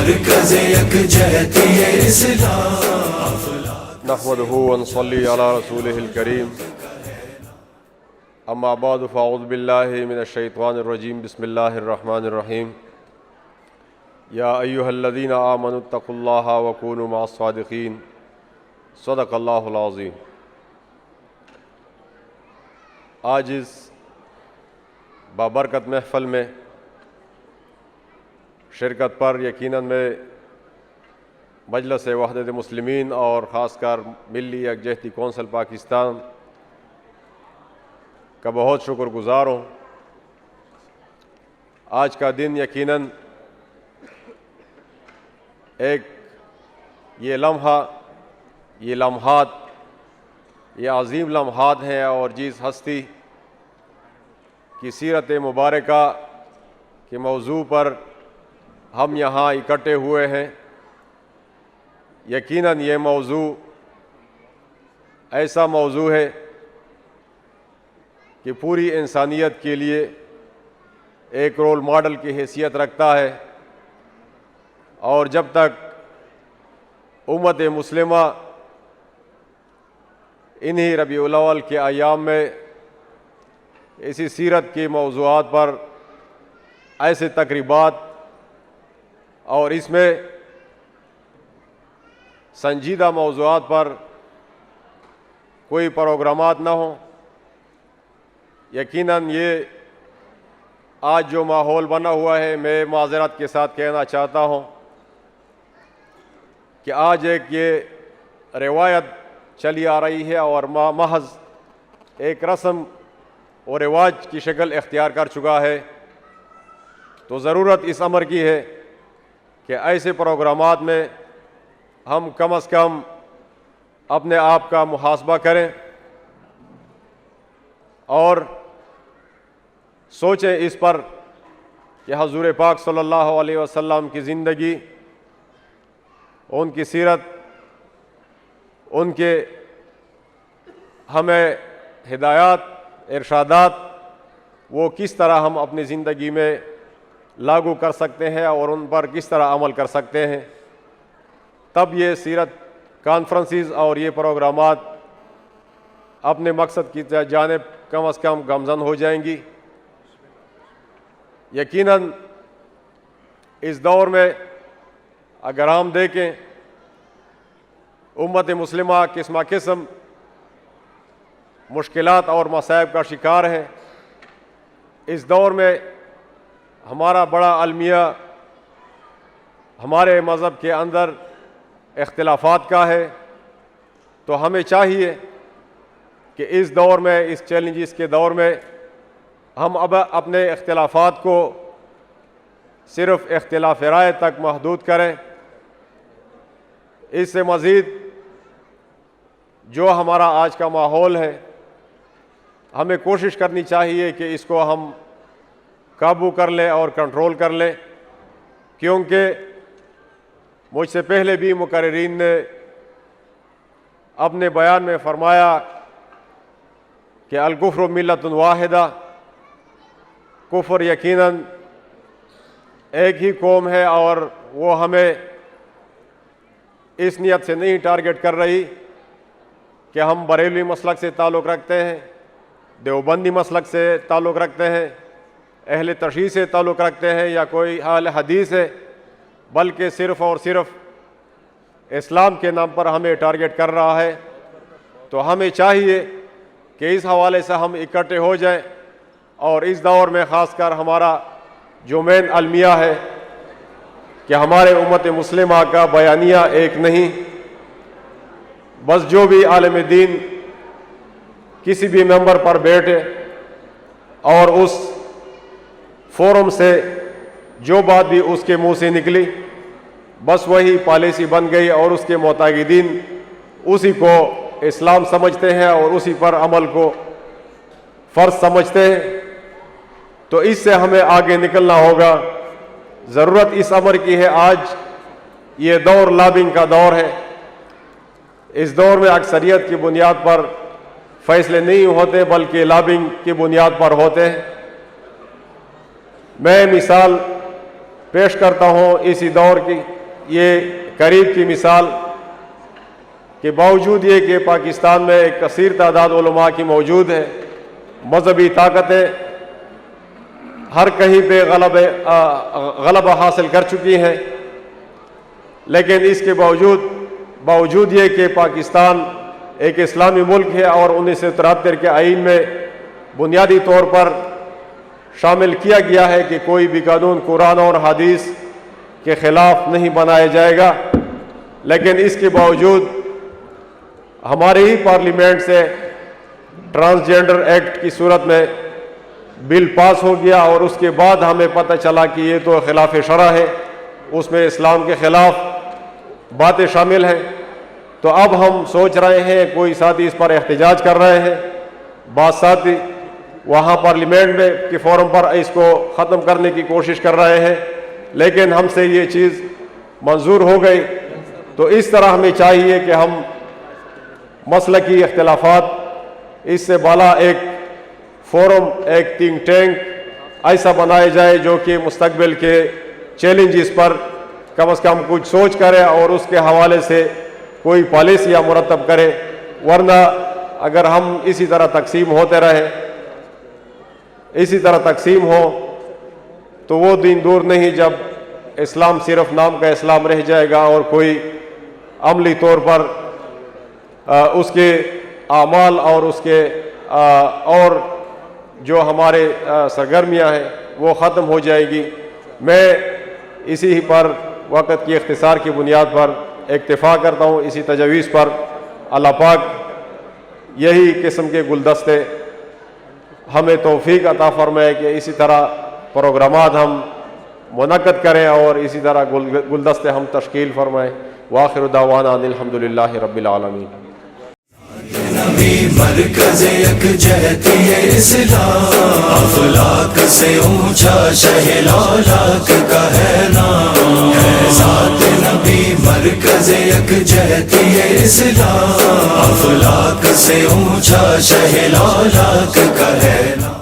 مرکز یکجہتی اسلام. نحمده ونصلي على رسوله الكريم. اما بعد فاعوذ بالله من الشیطان الرجیم. بسم اللہ الرحمن الرحیم. یا ایہا الذین آمنوا اتقوا اللہ وکونوا مع الصادقین. صدق اللہ العظیم. آج اس بابرکت محفل میں شرکت پر یقیناً میں مجلس وحدت مسلمین اور خاص کر ملی یکجہتی کونسل پاکستان کا بہت شکر گزار ہوں. آج کا دن یقیناً ایک یہ لمحات یہ عظیم لمحات ہیں، اور جس ہستی کی سیرت مبارکہ کے موضوع پر ہم یہاں اکٹھے ہوئے ہیں، یقیناً یہ موضوع ایسا موضوع ہے کہ پوری انسانیت کے لیے ایک رول ماڈل کی حیثیت رکھتا ہے. اور جب تک امت مسلمہ انہی ربیع الاول کے ایام میں اسی سیرت کے موضوعات پر ایسے تقریبات اور اس میں سنجیدہ موضوعات پر کوئی پروگرامات نہ ہوں، یقیناً یہ آج جو ماحول بنا ہوا ہے، میں معذرت کے ساتھ کہنا چاہتا ہوں کہ آج ایک یہ روایت چلی آ رہی ہے اور محض ایک رسم و رواج کی شکل اختیار کر چکا ہے. تو ضرورت اس امر کی ہے کہ ایسے پروگرامات میں ہم کم از کم اپنے آپ کا محاسبہ کریں اور سوچیں اس پر کہ حضور پاک صلی اللہ علیہ وسلم کی زندگی، ان کی سیرت، ان کے ہمیں ہدایات، ارشادات، وہ کس طرح ہم اپنی زندگی میں لاگو کر سکتے ہیں اور ان پر کس طرح عمل کر سکتے ہیں. تب یہ سیرت کانفرنسز اور یہ پروگرامات اپنے مقصد کی جانب کم از کم گامزن ہو جائیں گی. یقیناً اس دور میں اگر ہم دیکھیں امت مسلمہ قسم قسم مشکلات اور مصائب کا شکار ہے. اس دور میں ہمارا بڑا المیہ ہمارے مذہب کے اندر اختلافات کا ہے. تو ہمیں چاہیے کہ اس دور میں، اس چیلنجز کے دور میں، ہم اب اپنے اختلافات کو صرف اختلاف رائے تک محدود کریں. اس سے مزید جو ہمارا آج کا ماحول ہے، ہمیں کوشش کرنی چاہیے کہ اس کو ہم قابو کر لیں اور کنٹرول کر لیں، کیونکہ مجھ سے پہلے بھی مقررین نے اپنے بیان میں فرمایا کہ الکفر ملت واحدہ، کفر یقیناً ایک ہی قوم ہے، اور وہ ہمیں اس نیت سے نہیں ٹارگٹ کر رہی کہ ہم بریلوی مسلک سے تعلق رکھتے ہیں، دیوبندی مسلک سے تعلق رکھتے ہیں، اہل تشیع سے تعلق رکھتے ہیں، یا کوئی اہل حدیث ہے، بلکہ صرف اور صرف اسلام کے نام پر ہمیں ٹارگٹ کر رہا ہے. تو ہمیں چاہیے کہ اس حوالے سے ہم اکٹھے ہو جائیں، اور اس دور میں خاص کر ہمارا جو مین المیہ ہے کہ ہمارے امت مسلمہ کا بیانیہ ایک نہیں، بس جو بھی عالم دین کسی بھی ممبر پر بیٹھے اور اس فورم سے جو بات بھی اس کے منہ سے نکلی، بس وہی پالیسی بن گئی، اور اس کے معتقدین اسی کو اسلام سمجھتے ہیں اور اسی پر عمل کو فرض سمجھتے ہیں. تو اس سے ہمیں آگے نکلنا ہوگا. ضرورت اس امر کی ہے. آج یہ دور لابنگ کا دور ہے. اس دور میں اکثریت کی بنیاد پر فیصلے نہیں ہوتے بلکہ لابنگ کی بنیاد پر ہوتے ہیں. میں مثال پیش کرتا ہوں اسی دور کی یہ قریب کی مثال کہ باوجود یہ کہ پاکستان میں ایک کثیر تعداد علماء کی موجود ہے، مذہبی طاقتیں ہر کہیں پہ غلبہ حاصل کر چکی ہیں، لیکن اس کے باوجود یہ کہ پاکستان ایک اسلامی ملک ہے اور 1973 کے آئین میں بنیادی طور پر شامل کیا گیا ہے کہ کوئی بھی قانون قرآن اور حدیث کے خلاف نہیں بنایا جائے گا، لیکن اس کے باوجود ہمارے ہی پارلیمنٹ سے ٹرانسجنڈر ایکٹ کی صورت میں بل پاس ہو گیا، اور اس کے بعد ہمیں پتہ چلا کہ یہ تو خلاف شرع ہے، اس میں اسلام کے خلاف باتیں شامل ہیں۔ تو اب ہم سوچ رہے ہیں، کوئی ساتھی اس پر احتجاج کر رہے ہیں، بعض ساتھی وہاں پارلیمنٹ میں کے فورم پر اس کو ختم کرنے کی کوشش کر رہے ہیں، لیکن ہم سے یہ چیز منظور ہو گئی۔ تو اس طرح ہمیں چاہیے کہ ہم مسلکی اختلافات اس سے بالا ایک فورم، ایک تھنک ٹینک ایسا بنائے جائے جو کہ مستقبل کے چیلنجز پر کم از کم کچھ سوچ کرے اور اس کے حوالے سے کوئی پالیسیاں مرتب کرے، ورنہ اگر ہم اسی طرح تقسیم ہوتے رہے، اسی طرح تقسیم ہو تو وہ دن دور نہیں جب اسلام صرف نام کا اسلام رہ جائے گا اور کوئی عملی طور پر اس کے اعمال اور اس کے اور جو ہمارے سرگرمیاں ہیں وہ ختم ہو جائے گی۔ میں اسی ہی پر وقت کی اختصار کی بنیاد پر اکتفا کرتا ہوں، اسی تجویز پر اللہ پاک یہی قسم کے گلدستے ہمیں توفیق عطا فرمائے کہ اسی طرح پروگرامات ہم منعقد کریں اور اسی طرح گلدستے ہم تشکیل فرمائیں۔ وآخر دعوانا ان الحمدللہ رب العالمین۔ نبی مرکز یکجہتی اسلام، اخلاق سے اونچا شہ لالاک کا ہے نام، ہے ذات نبی مرکز یکجہتی اسلام، اخلاق سے اونچا شہ لالاک کا ہے نام۔